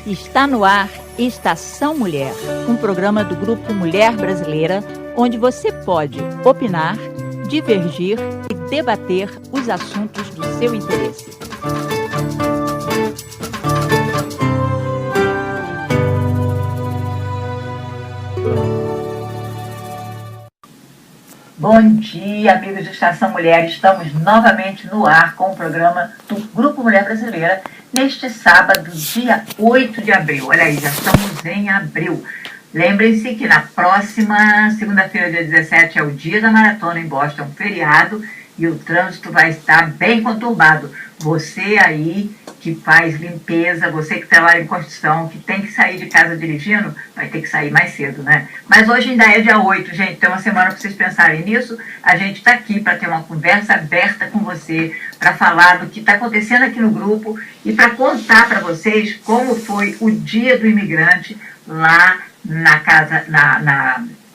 Está no ar Estação Mulher, um programa do Grupo Mulher Brasileira, onde você pode opinar, divergir e debater os assuntos do seu interesse. Bom dia, amigos de Estação Mulher. Estamos novamente no ar com o programa do Grupo Mulher Brasileira neste sábado, dia 8 de abril. Olha aí, já estamos em abril. Lembrem-se que na próxima segunda-feira, dia 17, é o dia da maratona em Boston, feriado, e o trânsito vai estar bem conturbado. Você aí que faz limpeza, você que trabalha em construção, que tem que sair de casa dirigindo, vai ter que sair mais cedo, né? Mas hoje ainda é dia 8, gente, tem uma semana para vocês pensarem nisso. A gente está aqui para ter uma conversa aberta com você, para falar do que está acontecendo aqui no grupo e para contar para vocês como foi o Dia do Imigrante lá na casa,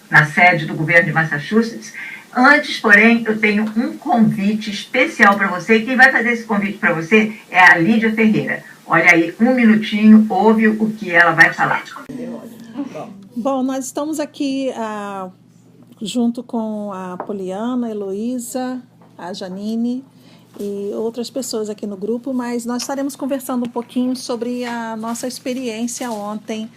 na sede do governo de Massachusetts. Antes, porém, eu tenho um convite especial para você. E quem vai fazer esse convite para você é a Lídia Ferreira. Olha aí, um minutinho, ouve o que ela vai falar. Bom, nós estamos aqui junto com a Poliana, a Heloísa, a Janine e outras pessoas aqui no grupo, mas nós estaremos conversando um pouquinho sobre a nossa experiência ontem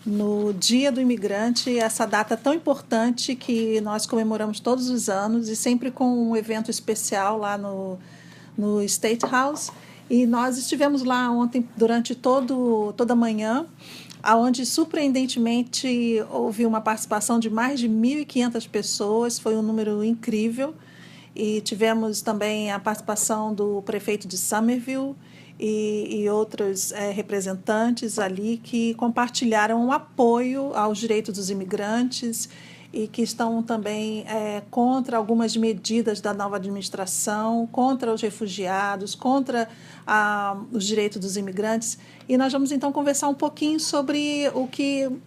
no Dia do Imigrante, essa data tão importante que nós comemoramos todos os anos e sempre com um evento especial lá no State House. E nós estivemos lá ontem durante toda a manhã, onde surpreendentemente houve uma participação de mais de 1.500 pessoas, foi um número incrível. E tivemos também a participação do prefeito de Somerville e outros representantes ali que compartilharam o apoio aos direitos dos imigrantes e que estão também contra algumas medidas da nova administração, contra os refugiados, contra os direitos dos imigrantes. E nós vamos então conversar um pouquinho sobre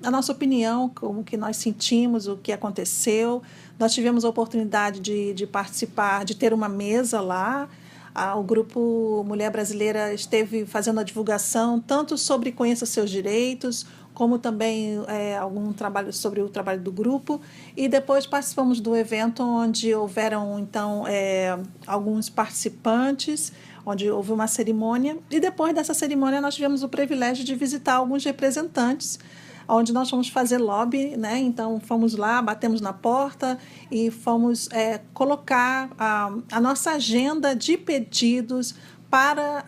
a nossa opinião, o que nós sentimos, o que aconteceu. Nós tivemos a oportunidade de participar, de ter uma mesa lá. O Grupo Mulher Brasileira esteve fazendo a divulgação tanto sobre Conheça Seus Direitos, como também algum trabalho sobre o trabalho do grupo. E depois participamos do evento onde houveram, então, alguns participantes, onde houve uma cerimônia. E depois dessa cerimônia nós tivemos o privilégio de visitar alguns representantes, onde nós fomos fazer lobby, né? Então fomos lá, batemos na porta e fomos colocar a nossa agenda de pedidos para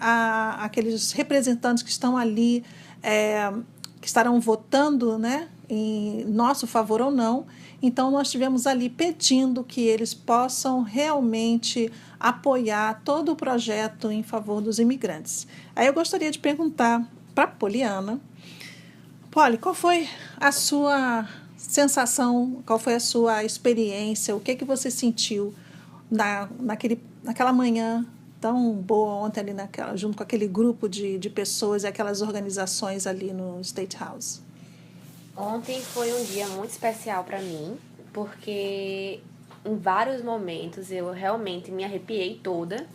aqueles representantes que estão ali, que estarão votando, né, em nosso favor ou não. Então nós estivemos ali pedindo que eles possam realmente apoiar todo o projeto em favor dos imigrantes. Aí eu gostaria de perguntar para a Poliana: Poli, qual foi a sua sensação, qual foi a sua experiência, o que você sentiu naquela manhã tão boa ontem ali junto com aquele grupo de pessoas e aquelas organizações ali no State House? Ontem foi um dia muito especial para mim, porque em vários momentos eu realmente me arrepiei toda,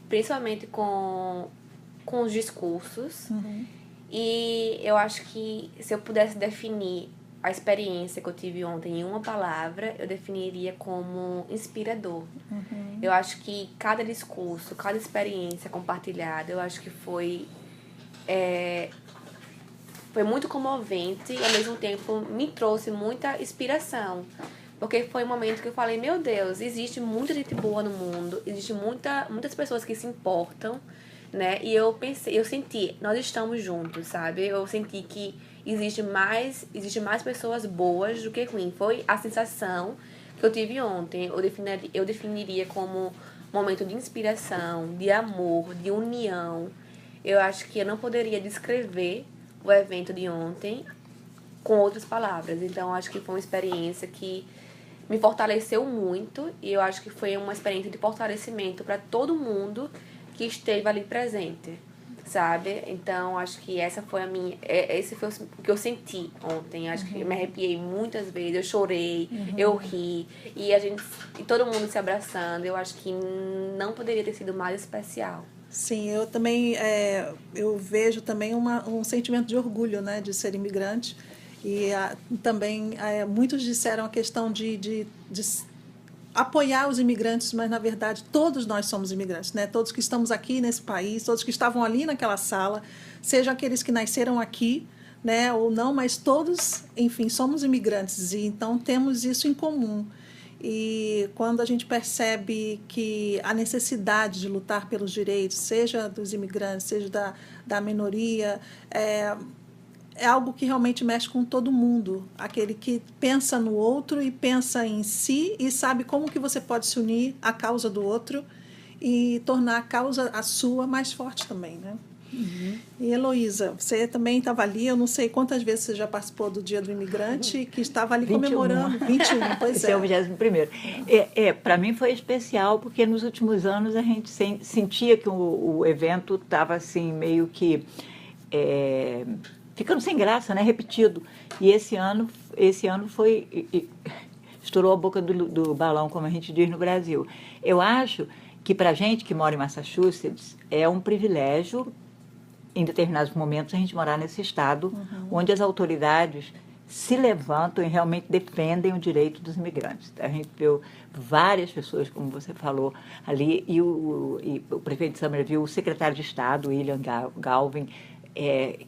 principalmente com os discursos. Uhum. E eu acho que se eu pudesse definir a experiência que eu tive ontem em uma palavra, eu definiria como inspirador. Uhum. Eu acho que cada discurso, cada experiência compartilhada, eu acho que foi muito comovente e ao mesmo tempo me trouxe muita inspiração. Porque foi um momento que eu falei, meu Deus, existe muita gente boa no mundo, existe muitas pessoas que se importam, né? E eu senti, nós estamos juntos, sabe? Eu senti que existe mais pessoas boas do que ruins. Foi a sensação que eu tive ontem. Eu definiria como um momento de inspiração, de amor, de união. Eu acho que eu não poderia descrever o evento de ontem com outras palavras. Então, acho que foi uma experiência que me fortaleceu muito e eu acho que foi uma experiência de fortalecimento para todo mundo que esteve ali presente, sabe? Então, acho que esse foi o que eu senti ontem. Acho que eu me arrepiei muitas vezes, eu chorei, eu ri, e todo mundo se abraçando. Eu acho que não poderia ter sido mais especial. Sim, eu também eu vejo também um sentimento de orgulho, né, de ser imigrante. E também muitos disseram a questão de apoiar os imigrantes, mas na verdade todos nós somos imigrantes, né? Todos que estamos aqui nesse país, todos que estavam ali naquela sala, sejam aqueles que nasceram aqui, né, ou não, mas todos, enfim, somos imigrantes e então temos isso em comum. E quando a gente percebe que a necessidade de lutar pelos direitos, seja dos imigrantes, seja da minoria, é algo que realmente mexe com todo mundo. Aquele que pensa no outro e pensa em si e sabe como que você pode se unir à causa do outro e tornar a causa, a sua, mais forte também, né? Uhum. E Heloísa, você também estava ali, eu não sei quantas vezes você já participou do Dia do Imigrante, que estava ali 21. Comemorando 21, pois Esse é o 21º. Para mim foi especial, porque nos últimos anos a gente sentia que o evento estava assim, meio que ficando sem graça, né? Repetido. E esse ano foi... estourou a boca do balão, como a gente diz no Brasil. Eu acho que para a gente que mora em Massachusetts é um privilégio, em determinados momentos, a gente morar nesse estado, onde as autoridades se levantam e realmente defendem o direito dos imigrantes. A gente viu várias pessoas, como você falou, ali, e o prefeito de Somerville, o secretário de Estado, William Galvin,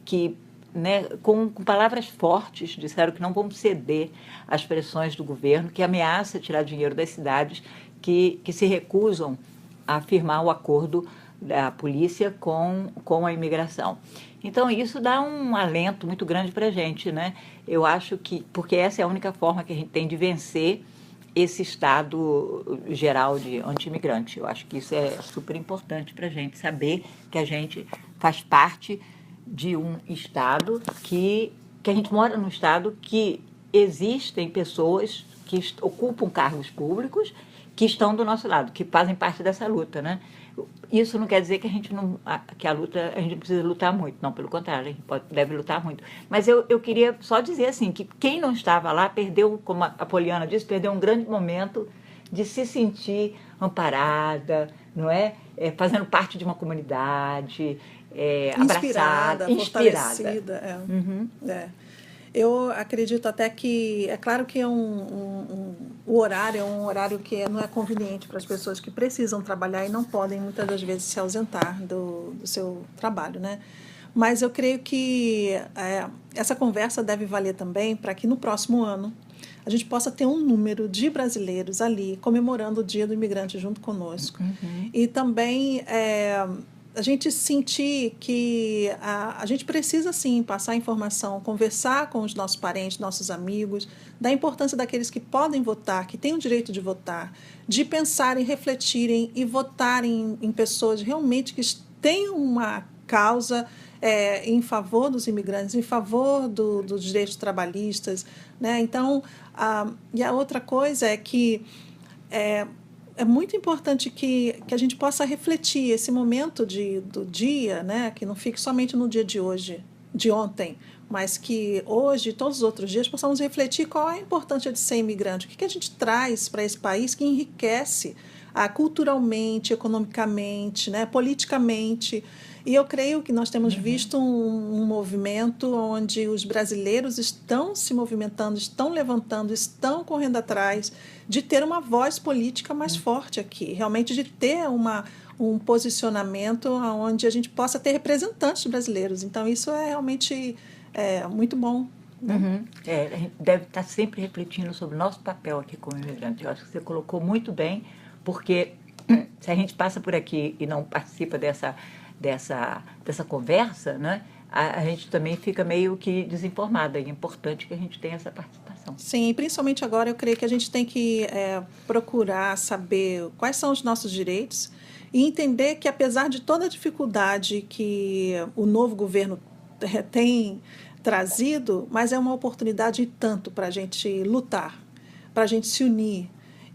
que, né, com palavras fortes, disseram que não vão ceder às pressões do governo, que ameaça tirar dinheiro das cidades que se recusam a firmar o acordo da polícia com a imigração. Então, isso dá um alento muito grande para a gente, né? Eu acho que, porque essa é a única forma que a gente tem de vencer esse estado geral de anti-imigrante. Eu acho que isso é super importante para a gente saber que a gente faz parte de um estado que a gente mora num estado que existem pessoas que ocupam cargos públicos que estão do nosso lado, que fazem parte dessa luta, né? Isso não quer dizer que a gente não precisa lutar muito, não, pelo contrário, a gente deve lutar muito. Mas eu queria só dizer assim, que quem não estava lá perdeu, como a Poliana disse, perdeu um grande momento de se sentir amparada, não é? Fazendo parte de uma comunidade, abraçada, inspirada. Eu acredito até que, é claro que o horário é um horário que não é conveniente para as pessoas que precisam trabalhar e não podem, muitas das vezes, se ausentar do seu trabalho, né? Mas eu creio que essa conversa deve valer também para que no próximo ano a gente possa ter um número de brasileiros ali comemorando o Dia do Imigrante junto conosco. E também a gente sentir que a gente precisa, sim, passar informação, conversar com os nossos parentes, nossos amigos, da importância daqueles que podem votar, que têm o direito de votar, de pensarem, refletirem e votarem em pessoas realmente que têm uma causa em favor dos imigrantes, em favor dos direitos trabalhistas, né? Então, e a outra coisa é que é muito importante que a gente possa refletir esse momento do dia, né? Que não fique somente no dia de hoje, de ontem, mas que hoje, todos os outros dias, possamos refletir qual é a importância de ser imigrante, o que a gente traz para esse país que enriquece culturalmente, economicamente, né? Politicamente. E eu creio que nós temos visto um movimento onde os brasileiros estão se movimentando, estão levantando, estão correndo atrás de ter uma voz política mais forte aqui, realmente de ter um posicionamento onde a gente possa ter representantes brasileiros. Então, isso é realmente muito bom. Né? A gente deve estar sempre refletindo sobre o nosso papel aqui como imigrante. Eu acho que você colocou muito bem, porque se a gente passa por aqui e não participa dessa conversa, né, a gente também fica meio que desinformada. E é importante que a gente tenha essa participação. Sim, principalmente agora eu creio que a gente tem que procurar saber quais são os nossos direitos e entender que, apesar de toda a dificuldade que o novo governo tem trazido, mas é uma oportunidade tanto para a gente lutar, para a gente se unir.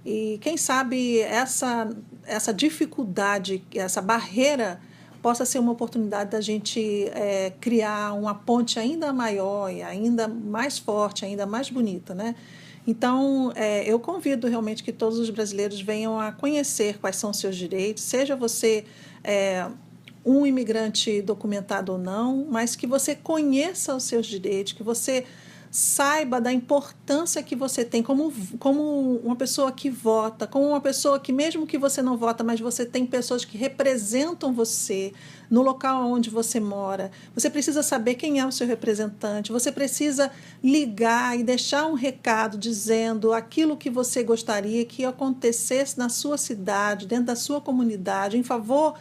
E quem sabe essa dificuldade, essa barreira possa ser uma oportunidade da gente criar uma ponte ainda maior, e ainda mais forte, ainda mais bonita, né? Então, eu convido realmente que todos os brasileiros venham a conhecer quais são os seus direitos, seja você um imigrante documentado ou não, mas que você conheça os seus direitos, que você saiba da importância que você tem como uma pessoa que vota, como uma pessoa que, mesmo que você não vota, mas você tem pessoas que representam você no local onde você mora. Você precisa saber quem é o seu representante, você precisa ligar e deixar um recado dizendo aquilo que você gostaria que acontecesse na sua cidade, dentro da sua comunidade, em favor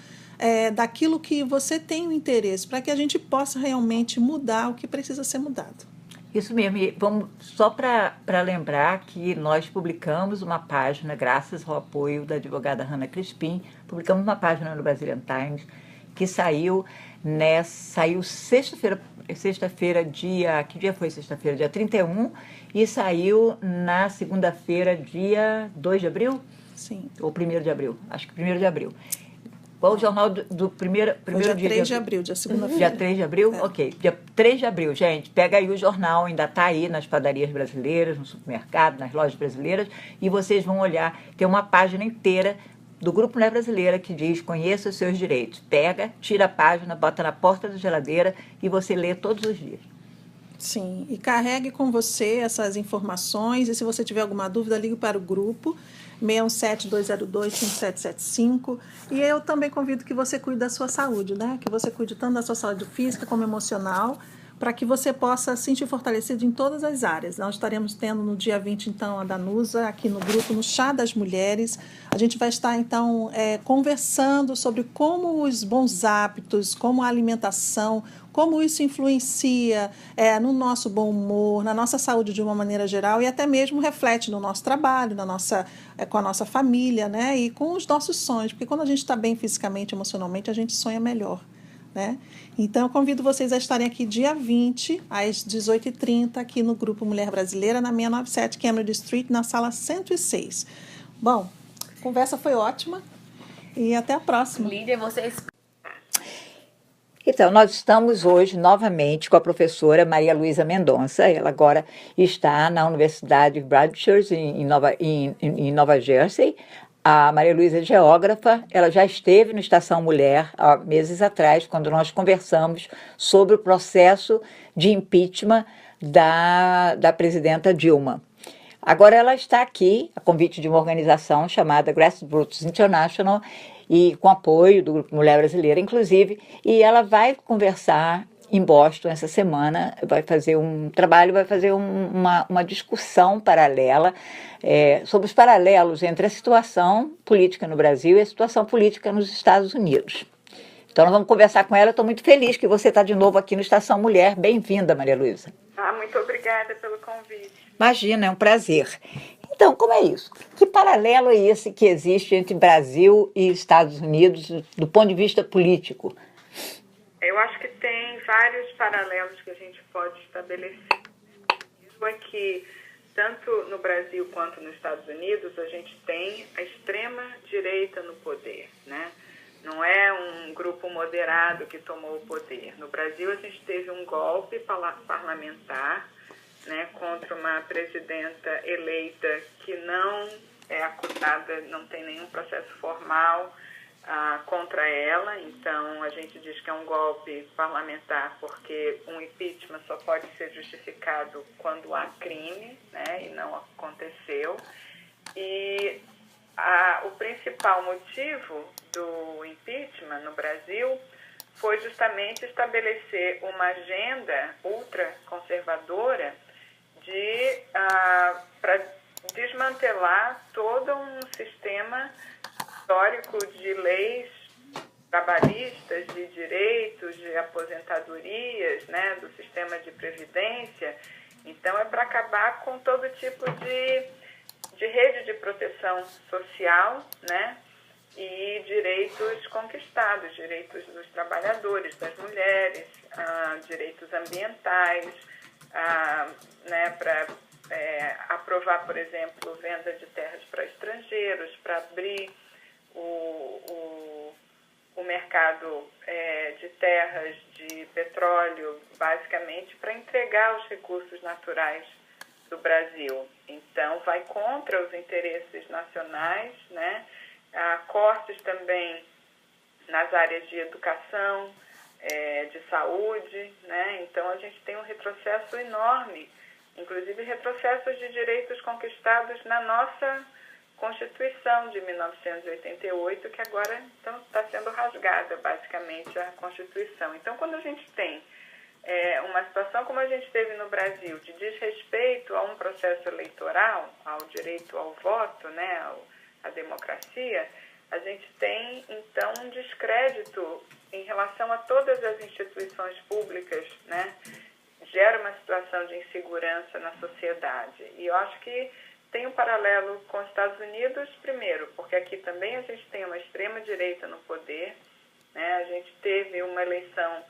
daquilo que você tem o interesse, para que a gente possa realmente mudar o que precisa ser mudado. Isso mesmo, e vamos, só para lembrar que nós publicamos uma página, graças ao apoio da advogada Hannah Crispim, publicamos uma página no Brazilian Times, que saiu sexta-feira, que dia foi sexta-feira? Dia 31, e saiu na segunda-feira, dia 2 de abril? Sim. Ou 1º de abril? Acho que 1º de abril. Qual o jornal do primeiro dia dia? 3 de abril, dia segunda-feira. Dia 3 de abril? É. Ok. Dia 3 de abril, gente. Pega aí o jornal, ainda está aí nas padarias brasileiras, no supermercado, nas lojas brasileiras, e vocês vão olhar, tem uma página inteira do Grupo Mulher Brasileira que diz: conheça os seus direitos. Pega, tira a página, bota na porta da geladeira e você lê todos os dias. Sim, e carregue com você essas informações, e se você tiver alguma dúvida, ligue para o grupo 617-202-5775, e eu também convido que você cuide da sua saúde, né? Que você cuide tanto da sua saúde física como emocional, para que você possa se sentir fortalecido em todas as áreas. Nós estaremos tendo no dia 20, então, a Danusa aqui no grupo, no Chá das Mulheres. A gente vai estar, então, conversando sobre como os bons hábitos, como a alimentação, como isso influencia no nosso bom humor, na nossa saúde de uma maneira geral, e até mesmo reflete no nosso trabalho, com a nossa família, né? E com os nossos sonhos, porque quando a gente está bem fisicamente, emocionalmente, a gente sonha melhor. Né? Então, eu convido vocês a estarem aqui dia 20, às 18h30, aqui no Grupo Mulher Brasileira, na 697 Cambridge Street, na sala 106. Bom, a conversa foi ótima e até a próxima. Lídia, vocês... Então, nós estamos hoje novamente com a professora Maria Luísa Mendonça. Ela agora está na Universidade Bradford, em Nova Jersey. A Maria Luísa é geógrafa, ela já esteve no Estação Mulher há meses atrás, quando nós conversamos sobre o processo de impeachment da presidenta Dilma. Agora ela está aqui, a convite de uma organização chamada Grassroots International, e com apoio do Grupo Mulher Brasileira, inclusive, e ela vai conversar em Boston essa semana, vai fazer um trabalho, vai fazer uma discussão paralela sobre os paralelos entre a situação política no Brasil e a situação política nos Estados Unidos. Então, nós vamos conversar com ela. Estou muito feliz que você está de novo aqui no Estação Mulher. Bem-vinda, Maria Luísa. Muito obrigada pelo convite. Imagina, é um prazer. Então, como é isso? Que paralelo é esse que existe entre Brasil e Estados Unidos do ponto de vista político? Eu acho que tem vários paralelos que a gente pode estabelecer. Um é que, tanto no Brasil quanto nos Estados Unidos, a gente tem a extrema-direita no poder, né? Não é um grupo moderado que tomou o poder. No Brasil, a gente teve um golpe parlamentar, né, contra uma presidenta eleita que não é acusada, não tem nenhum processo formal contra ela. Então, a gente diz que é um golpe parlamentar porque um impeachment só pode ser justificado quando há crime, né, e não aconteceu. E o principal motivo do impeachment no Brasil foi justamente estabelecer uma agenda ultraconservadora para desmantelar todo um sistema histórico de leis trabalhistas, de direitos, de aposentadorias, né, do sistema de previdência. Então, é para acabar com todo tipo de rede de proteção social, né, e direitos conquistados, direitos dos trabalhadores, das mulheres, direitos ambientais, né, para aprovar, por exemplo, venda de terras para estrangeiros, para abrir o mercado de terras, de petróleo, basicamente para entregar os recursos naturais do Brasil. Então, vai contra os interesses nacionais, né? Cortes também nas áreas de educação, de saúde, né? Então a gente tem um retrocesso enorme, inclusive retrocessos de direitos conquistados na nossa Constituição de 1988, que agora então está sendo rasgada basicamente a Constituição. Então quando a gente tem uma situação como a gente teve no Brasil, de desrespeito a um processo eleitoral, ao direito ao voto, né, à democracia, a gente tem, então, um descrédito em relação a todas as instituições públicas, né? Gera uma situação de insegurança na sociedade. E eu acho que tem um paralelo com os Estados Unidos, primeiro, porque aqui também a gente tem uma extrema-direita no poder, né? A gente teve uma eleição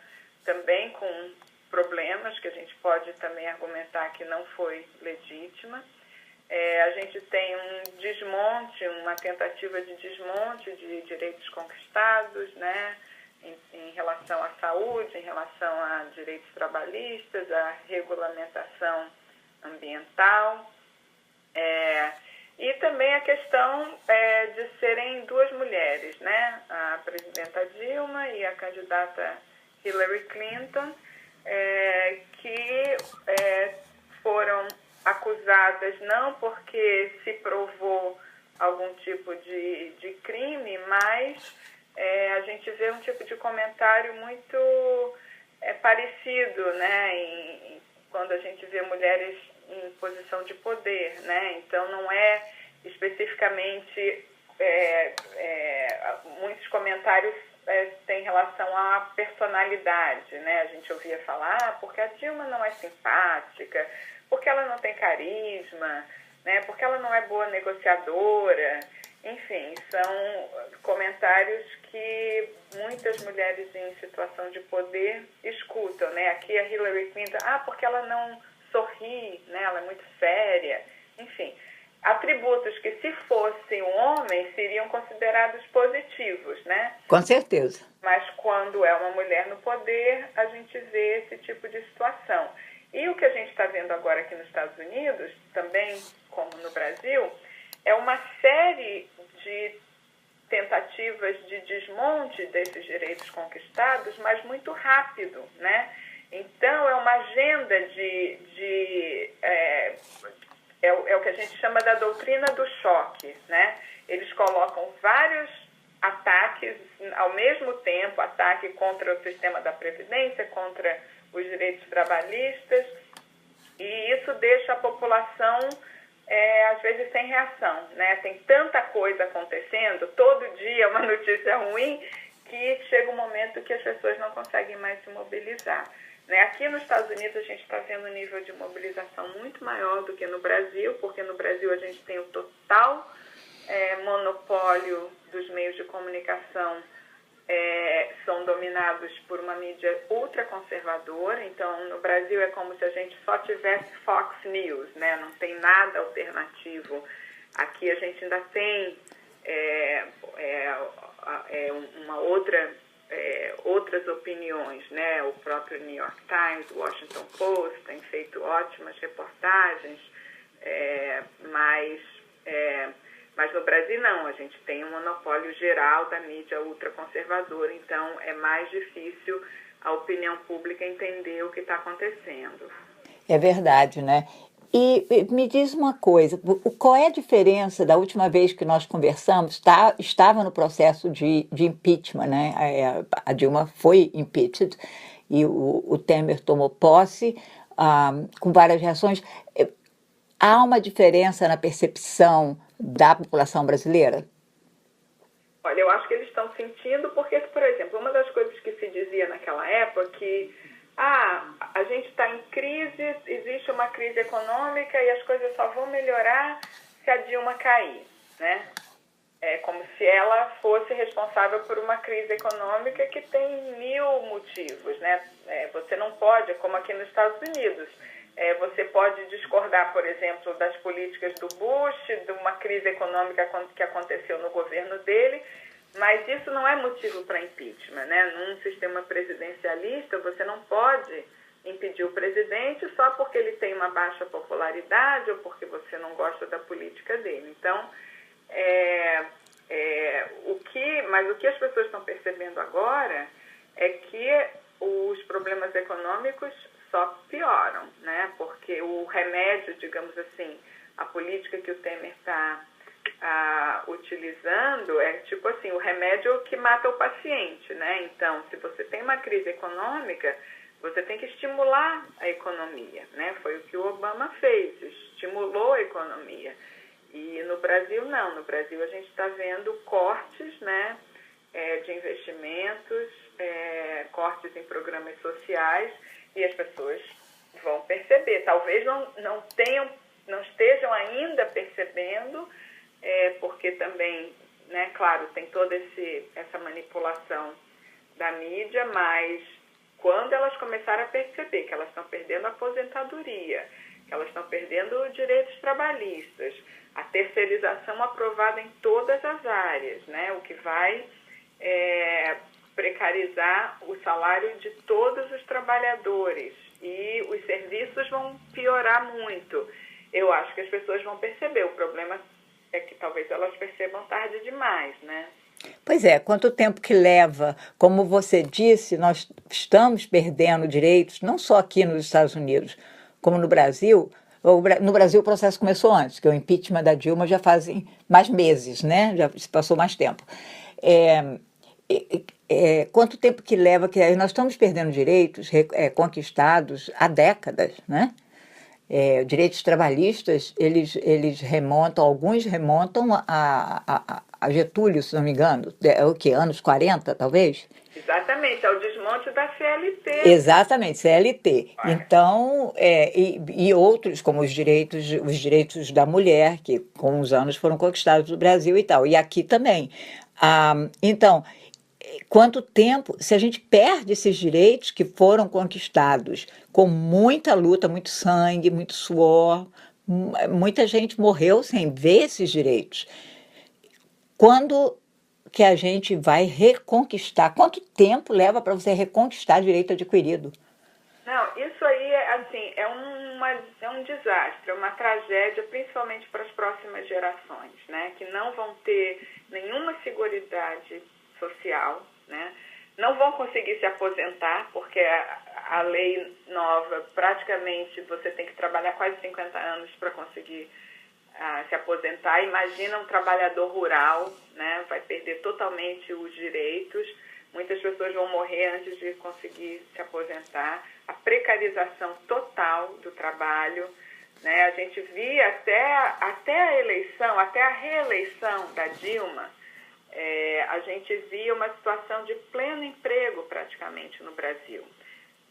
também com problemas que a gente pode também argumentar que não foi legítima. A gente tem um desmonte, uma tentativa de desmonte de direitos conquistados, né, em relação à saúde, em relação a direitos trabalhistas, à regulamentação ambiental, e também a questão de serem duas mulheres, né, a presidenta Dilma e a candidata Hillary Clinton, que foram acusadas não porque se provou algum tipo de crime, mas a gente vê um tipo de comentário muito parecido, né, quando a gente vê mulheres em posição de poder, né? Então não é especificamente muitos comentários têm relação à personalidade, né? A gente ouvia falar porque a Dilma não é simpática, porque ela não tem carisma, né? Porque ela não é boa negociadora. Enfim, são comentários que muitas mulheres em situação de poder escutam, né? Aqui a Hillary Clinton, porque ela não sorri, né? Ela é muito séria. Enfim, atributos que, se fossem um homem, seriam considerados positivos, né? Com certeza. Mas quando é uma mulher no poder, a gente vê esse tipo de situação. E o que a gente está vendo agora aqui nos Estados Unidos, também como no Brasil, é uma série de tentativas de desmonte desses direitos conquistados, mas muito rápido, né? Então, é uma agenda é o que a gente chama da doutrina do choque, né? Eles colocam vários ataques ao mesmo tempo, ataque contra o sistema da Previdência, contra os direitos trabalhistas, e isso deixa a população, às vezes, sem reação, né? Tem tanta coisa acontecendo, todo dia uma notícia ruim, que chega um momento que as pessoas não conseguem mais se mobilizar. Né? Aqui nos Estados Unidos a gente está vendo um nível de mobilização muito maior do que no Brasil, porque no Brasil a gente tem o total monopólio dos meios de comunicação, são dominados por uma mídia ultraconservadora. Então, no Brasil é como se a gente só tivesse Fox News, né? Não tem nada alternativo. Aqui a gente ainda tem outras opiniões, né? O próprio New York Times, o Washington Post tem feito ótimas reportagens, mas no Brasil não, a gente tem um monopólio geral da mídia ultraconservadora, então é mais difícil a opinião pública entender o que está acontecendo. É verdade, né? E me diz uma coisa, qual é a diferença da última vez que nós conversamos? Estava no processo de impeachment, né? A Dilma foi impeached e o Temer tomou posse, com várias reações. Há uma diferença na percepção da população brasileira? Olha, eu acho que eles estão sentindo porque, por exemplo, uma das coisas que se dizia naquela época que a gente está em crise, existe uma crise econômica e as coisas só vão melhorar se a Dilma cair, né? É como se ela fosse responsável por uma crise econômica que tem 1000 motivos, né? Você não pode, como aqui nos Estados Unidos, você pode discordar, por exemplo, das políticas do Bush, de uma crise econômica que aconteceu no governo dele, mas isso não é motivo para impeachment, né? Num sistema presidencialista, você não pode impedir o presidente só porque ele tem uma baixa popularidade ou porque você não gosta da política dele. Então, Mas o que as pessoas estão percebendo agora é que os problemas econômicos só pioram, né? Porque o remédio, digamos assim, a política que o Temer está utilizando é tipo assim, o remédio que mata o paciente, né? Então, se você tem uma crise econômica, você tem que estimular a economia, né? Foi o que o Obama fez, estimulou a economia. E no Brasil, não. No Brasil, a gente está vendo cortes, né, de investimentos, cortes em programas sociais, e as pessoas vão perceber. Talvez não estejam ainda percebendo, porque também, né, claro, tem toda essa manipulação da mídia, mas quando elas começarem a perceber que elas estão perdendo a aposentadoria, que elas estão perdendo direitos trabalhistas, a terceirização aprovada em todas as áreas, né? O que vai precarizar o salário de todos os trabalhadores, e os serviços vão piorar muito. Eu acho que as pessoas vão perceber. O problema é que talvez elas percebam tarde demais, né? Pois é, quanto tempo que leva? Como você disse, nós estamos perdendo direitos, não só aqui nos Estados Unidos, como no Brasil. No Brasil o processo começou antes, que o impeachment da Dilma já fazem mais meses, né? Já se passou mais tempo. Quanto tempo que leva, que nós estamos perdendo direitos conquistados há décadas, né? Direitos trabalhistas, eles remontam, alguns remontam a Getúlio, se não me engano, o quê? Anos 40, talvez? Exatamente, é o desmonte da CLT. Exatamente, CLT. Então, e outros, como os direitos da mulher, que com os anos foram conquistados no Brasil e tal, e aqui também. Então, quanto tempo, se a gente perde esses direitos que foram conquistados com muita luta, muito sangue, muito suor, muita gente morreu sem ver esses direitos. Quando que a gente vai reconquistar? Quanto tempo leva para você reconquistar direito adquirido? Não, isso aí é um desastre, é uma tragédia, principalmente para as próximas gerações, né? Que não vão ter nenhuma seguridade social, né? Não vão conseguir se aposentar, porque a lei nova, praticamente, você tem que trabalhar quase 50 anos para conseguir se aposentar. Imagina um trabalhador rural, né? Vai perder totalmente os direitos. Muitas pessoas vão morrer antes de conseguir se aposentar. A precarização total do trabalho, né? A gente via até a eleição, até a reeleição da Dilma, a gente via uma situação de pleno emprego praticamente no Brasil,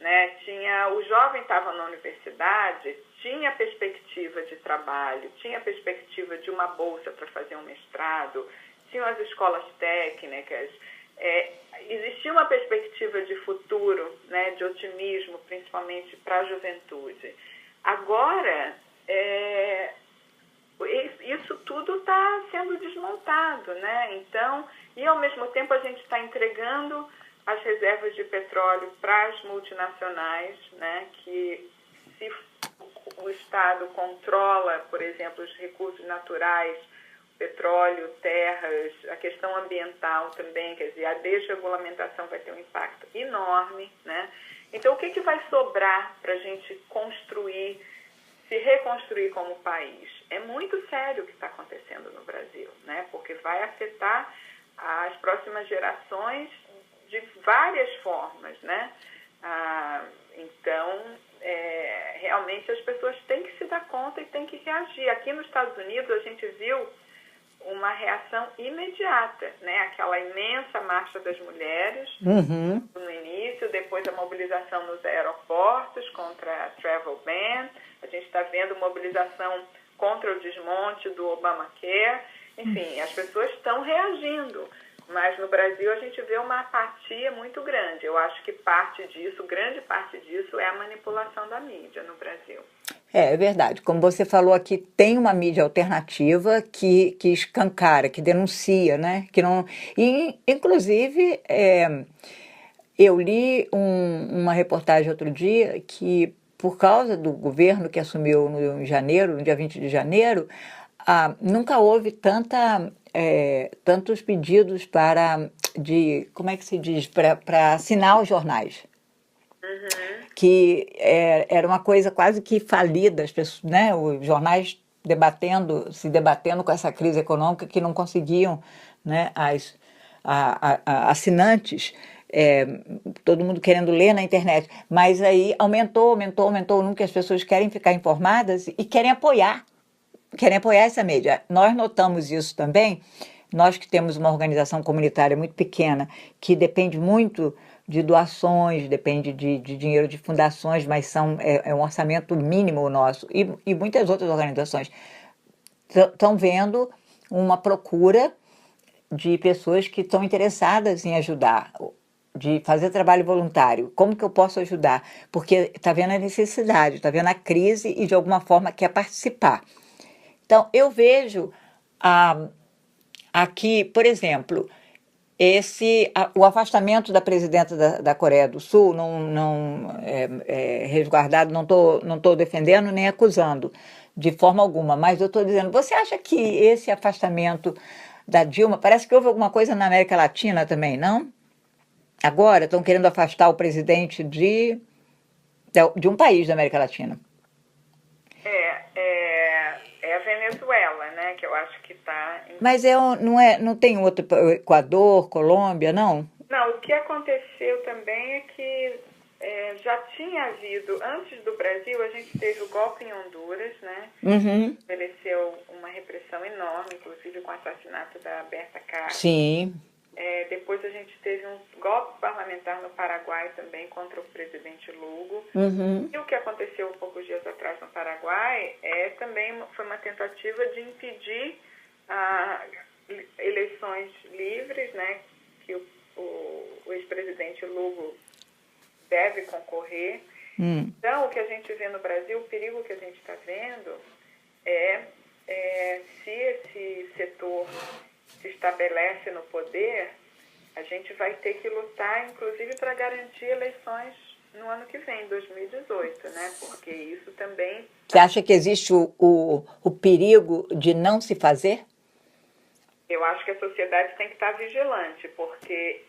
né? O jovem estava na universidade, tinha perspectiva de trabalho, tinha perspectiva de uma bolsa para fazer um mestrado, tinham as escolas técnicas, existia uma perspectiva de futuro, né, de otimismo, principalmente para a juventude. Agora, isso tudo está sendo desmontado, né? Então, e ao mesmo tempo a gente está entregando as reservas de petróleo para as multinacionais, né? Que se o Estado controla, por exemplo, os recursos naturais, petróleo, terras, a questão ambiental também, quer dizer, a desregulamentação vai ter um impacto enorme, né? Então, o que vai sobrar para a gente se reconstruir como país? É muito sério o que está acontecendo no Brasil, né? Porque vai afetar as próximas gerações de várias formas, né? Então, realmente as pessoas têm que se dar conta e têm que reagir. Aqui nos Estados Unidos a gente viu uma reação imediata, né? Aquela imensa marcha das mulheres no início, depois a mobilização nos aeroportos contra a travel ban, a gente está vendo mobilização contra o desmonte do Obamacare, enfim, as pessoas estão reagindo, mas no Brasil a gente vê uma apatia muito grande. Eu acho que grande parte disso é a manipulação da mídia no Brasil. É verdade. Como você falou aqui, tem uma mídia alternativa que escancara, que denuncia, né? Que não... E, inclusive, eu li uma reportagem outro dia que, por causa do governo que assumiu no dia 20 de janeiro, nunca houve tanta tantos pedidos como é que se diz, para assinar os jornais. Que era uma coisa quase que falida, as pessoas, né, os jornais se debatendo com essa crise econômica, que não conseguiam, né, assinantes, todo mundo querendo ler na internet, mas aí aumentou o número, que as pessoas querem ficar informadas e querem apoiar essa mídia. Nós notamos isso também, nós que temos uma organização comunitária muito pequena, que depende muito de doações, depende de dinheiro de fundações, mas é um orçamento mínimo o nosso, e muitas outras organizações estão vendo uma procura de pessoas que estão interessadas em ajudar, de fazer trabalho voluntário. Como que eu posso ajudar? Porque está vendo a necessidade, está vendo a crise e de alguma forma quer participar. Então, eu vejo aqui, por exemplo, o afastamento da presidenta da Coreia do Sul não é resguardado, não estou defendendo nem acusando de forma alguma, mas eu estou dizendo, você acha que esse afastamento da Dilma, parece que houve alguma coisa na América Latina também, não? Agora estão querendo afastar o presidente de um país da América Latina. É a Venezuela, né, que eu acho que está... Mas não tem outro, Equador, Colômbia, não? Não, o que aconteceu também é que já tinha havido, antes do Brasil, a gente teve o golpe em Honduras, né? Estabeleceu uma repressão enorme, inclusive com o assassinato da Berta Cáceres. Sim. Depois a gente teve um golpe parlamentar no Paraguai também contra o presidente Lugo. E o que aconteceu poucos dias atrás no Paraguai também foi uma tentativa de impedir eleições livres, né, que o ex-presidente Lugo deve concorrer. Então, o que a gente vê no Brasil, o perigo que a gente está vendo se esse setor se estabelece no poder, a gente vai ter que lutar, inclusive, para garantir eleições no ano que vem, 2018, né? Porque isso também... Você acha que existe o perigo de não se fazer? Eu acho que a sociedade tem que estar vigilante, porque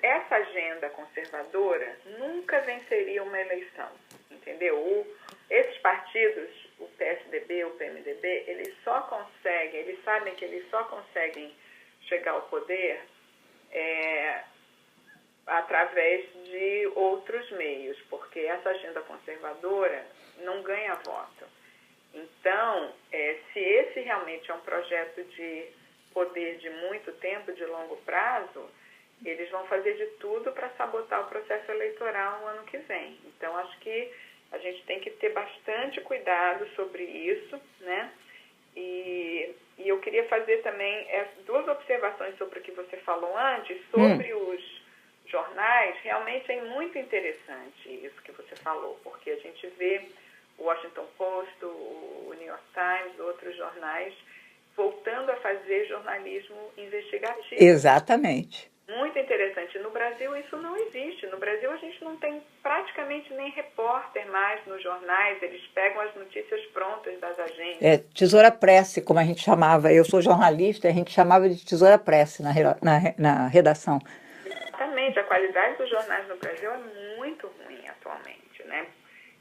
essa agenda conservadora nunca venceria uma eleição, entendeu? Esses partidos, o PSDB, o PMDB, eles sabem que eles só conseguem chegar ao poder através de outros meios, porque essa agenda conservadora não ganha voto. Então, se esse realmente é um projeto de poder de muito tempo, de longo prazo, eles vão fazer de tudo para sabotar o processo eleitoral no ano que vem. Então, acho que a gente tem que ter bastante cuidado sobre isso, né? E eu queria fazer também duas observações sobre o que você falou antes, sobre os jornais. Realmente é muito interessante isso que você falou, porque a gente vê o Washington Post, o New York Times, outros jornais, voltando a fazer jornalismo investigativo. Exatamente. Muito interessante. No Brasil isso não existe. No Brasil a gente não tem praticamente nem repórter mais nos jornais. Eles pegam as notícias prontas das agências. Tesoura presse, como a gente chamava. Eu sou jornalista, a gente chamava de tesoura presse na redação. Exatamente. A qualidade dos jornais no Brasil é muito ruim atualmente, né?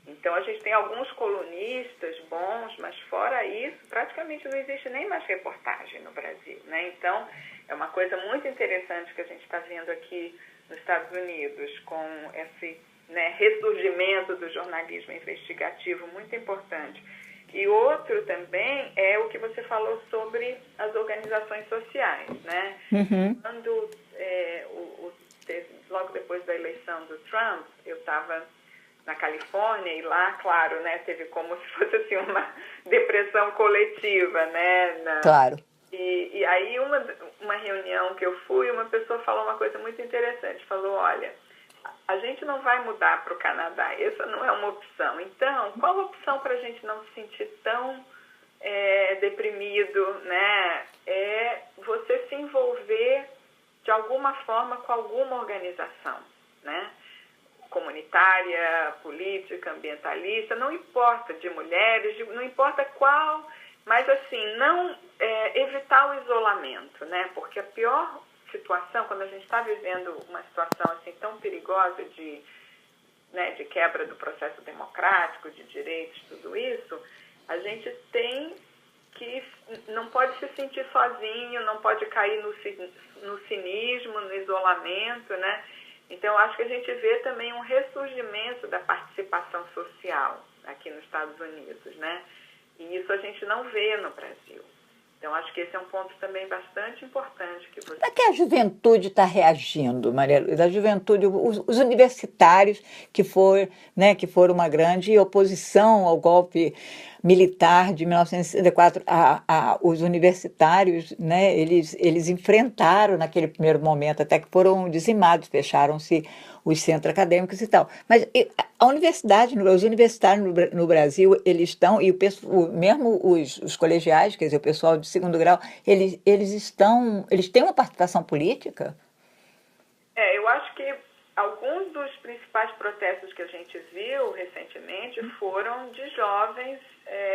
Então a gente tem alguns colunistas bons, mas fora isso, praticamente não existe nem mais reportagem no Brasil, né? Então é uma coisa muito interessante que a gente está vendo aqui nos Estados Unidos, com esse ressurgimento do jornalismo investigativo, muito importante. E outro também é o que você falou sobre as organizações sociais, né? Quando, logo depois da eleição do Trump, eu estava na Califórnia e lá, claro, né, teve como se fosse assim, uma depressão coletiva, né? Claro. E aí uma reunião que eu fui, uma pessoa falou uma coisa muito interessante, falou, olha, a gente não vai mudar para o Canadá, essa não é uma opção. Então, qual a opção para a gente não se sentir tão deprimido, né? É você se envolver de alguma forma com alguma organização, né? Comunitária, política, ambientalista, não importa, de mulheres, não importa qual, mas assim, não evitar o isolamento, né? Porque a pior situação, quando a gente está vivendo uma situação assim tão perigosa de quebra do processo democrático, de direitos, tudo isso, a gente tem que não pode se sentir sozinho, não pode cair no cinismo, no isolamento, né? Então, acho que a gente vê também um ressurgimento da participação social aqui nos Estados Unidos, né? E isso a gente não vê no Brasil. Então, acho que esse é um ponto também bastante importante. Como é que a juventude está reagindo, Maria Luísa? A juventude, os universitários que foram uma grande oposição ao golpe militar de 1964, os universitários, né, eles enfrentaram naquele primeiro momento, até que foram dizimados, fecharam-se os centros acadêmicos e tal. Mas a universidade, os universitários no Brasil, eles estão, e mesmo os colegiais, quer dizer, o pessoal de segundo grau, eles têm uma participação política? Eu acho que alguns dos principais protestos que a gente viu recentemente foram de jovens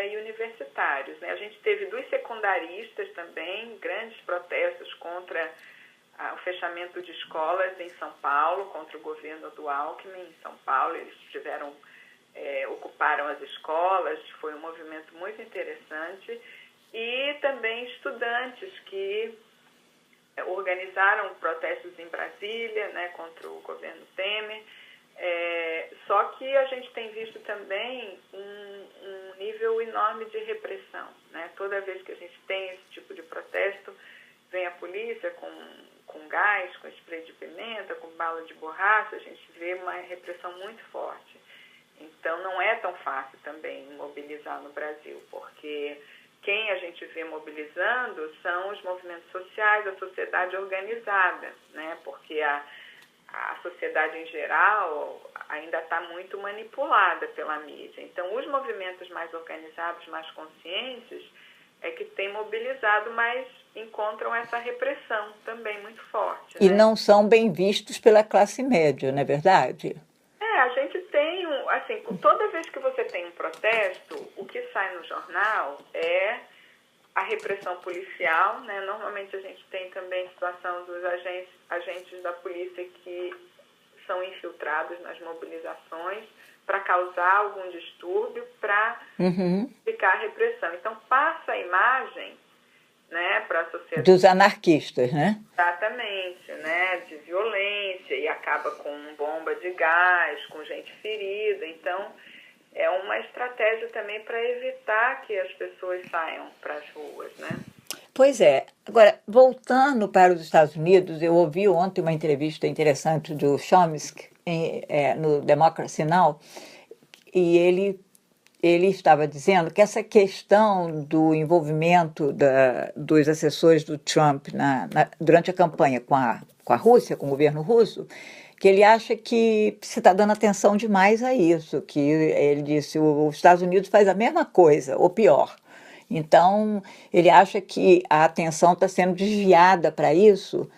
e universitários, né? A gente teve dos secundaristas também, grandes protestos contra o fechamento de escolas em São Paulo, contra o governo do Alckmin em São Paulo. Eles ocuparam as escolas, foi um movimento muito interessante. E também estudantes que organizaram protestos em Brasília, né, contra o governo Temer. Só que a gente tem visto também um nível enorme de repressão, né? Toda vez que a gente tem esse tipo de protesto, vem a polícia com gás, com spray de pimenta, com bala de borracha, a gente vê uma repressão muito forte. Então, não é tão fácil também mobilizar no Brasil, porque quem a gente vê mobilizando são os movimentos sociais, a sociedade organizada, né? Porque a sociedade em geral ainda está muito manipulada pela mídia. Então, os movimentos mais organizados, mais conscientes, é que têm mobilizado, mas encontram essa repressão também muito forte. E né? não são bem vistos pela classe média, não é verdade? A gente tem, assim, toda vez que você tem um protesto, o que sai no jornal é a repressão policial, né? Normalmente a gente tem também a situação dos agentes da polícia que são infiltrados nas mobilizações para causar algum distúrbio, para ficar a repressão. Então, passa a imagem, né, para a sociedade. Dos anarquistas, né? Exatamente, né, de violência, e acaba com bomba de gás, com gente ferida. Então, é uma estratégia também para evitar que as pessoas saiam para as ruas, né? Pois é. Agora, voltando para os Estados Unidos, eu ouvi ontem uma entrevista interessante do Chomsky no Democracy Now! E ele estava dizendo que essa questão do envolvimento dos assessores do Trump durante a campanha com a Rússia, com o governo russo, que ele acha que se está dando atenção demais a isso, que ele disse os Estados Unidos faz a mesma coisa, ou pior. Então, ele acha que a atenção está sendo desviada para isso,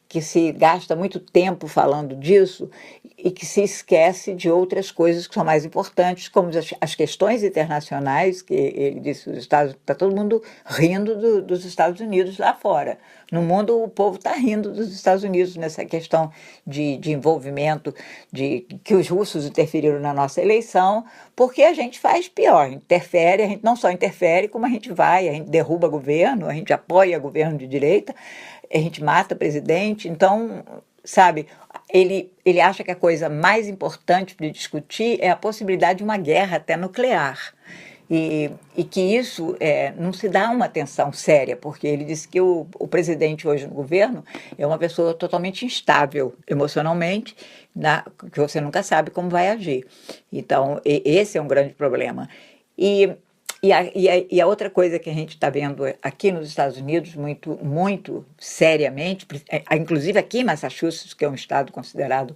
que se gasta muito tempo falando disso e que se esquece de outras coisas que são mais importantes, como as questões internacionais, que ele disse, está todo mundo rindo dos Estados Unidos lá fora. No mundo, o povo está rindo dos Estados Unidos nessa questão de envolvimento, de que os russos interferiram na nossa eleição, porque a gente faz pior, interfere, a gente não só interfere, como a gente derruba governo, a gente apoia governo de direita, a gente mata presidente. Então, sabe, ele acha que a coisa mais importante de discutir é a possibilidade de uma guerra até nuclear. E que isso não se dá uma atenção séria, porque ele disse que o presidente hoje no governo é uma pessoa totalmente instável emocionalmente, que você nunca sabe como vai agir. Então, esse é um grande problema. E a outra coisa que a gente está vendo aqui nos Estados Unidos, muito, muito seriamente, inclusive aqui em Massachusetts, que é um estado considerado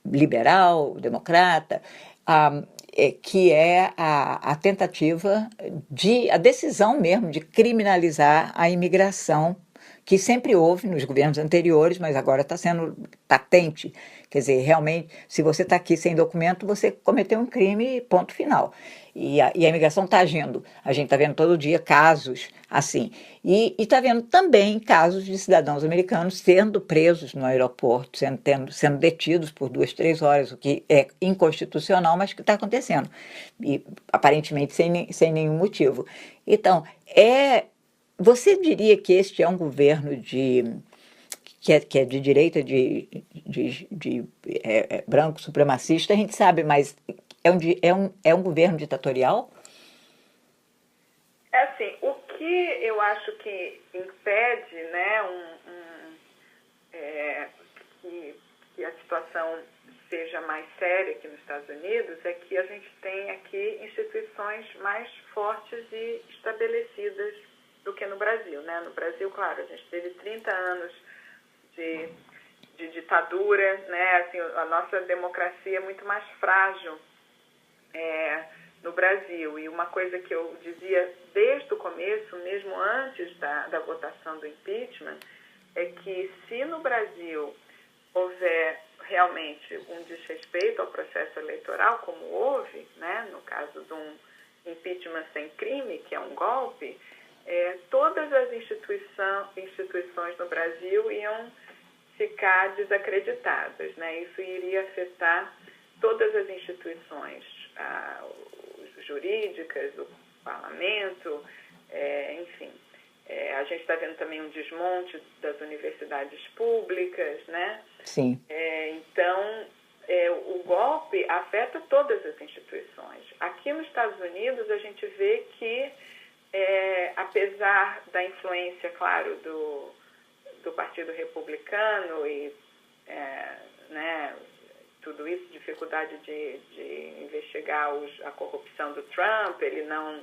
liberal, democrata, que é a tentativa a decisão mesmo de criminalizar a imigração, que sempre houve nos governos anteriores, mas agora está sendo patente, Quer dizer, realmente, se você está aqui sem documento, você cometeu um crime, ponto final. E a imigração está agindo. A gente está vendo todo dia casos assim. E está vendo também casos de cidadãos americanos sendo presos no aeroporto, sendo detidos por 2, 3 horas, o que é inconstitucional, mas que está acontecendo. E aparentemente sem nenhum motivo. Então, você diria que este é um governo que é de direita, branco supremacista, a gente sabe, mas é um governo ditatorial? É assim, o que eu acho que impede, né, que a situação seja mais séria aqui nos Estados Unidos é que a gente tem aqui instituições mais fortes e estabelecidas do que no Brasil, né? No Brasil, claro, a gente teve 30 anos de ditadura, né? Assim, a nossa democracia é muito mais frágil no Brasil. E uma coisa que eu dizia desde o começo, mesmo antes da votação do impeachment, é que se no Brasil houver realmente um desrespeito ao processo eleitoral, como houve, né, no caso de um impeachment sem crime, que é um golpe, todas as instituições no Brasil iam ficar desacreditadas, né? Isso iria afetar todas as instituições jurídicas, o parlamento, enfim. A gente está vendo também um desmonte das universidades públicas, né? Sim. Então, o golpe afeta todas as instituições. Aqui nos Estados Unidos, a gente vê que, apesar da influência, claro, do Partido Republicano e né, tudo isso, dificuldade de investigar a corrupção do Trump, ele não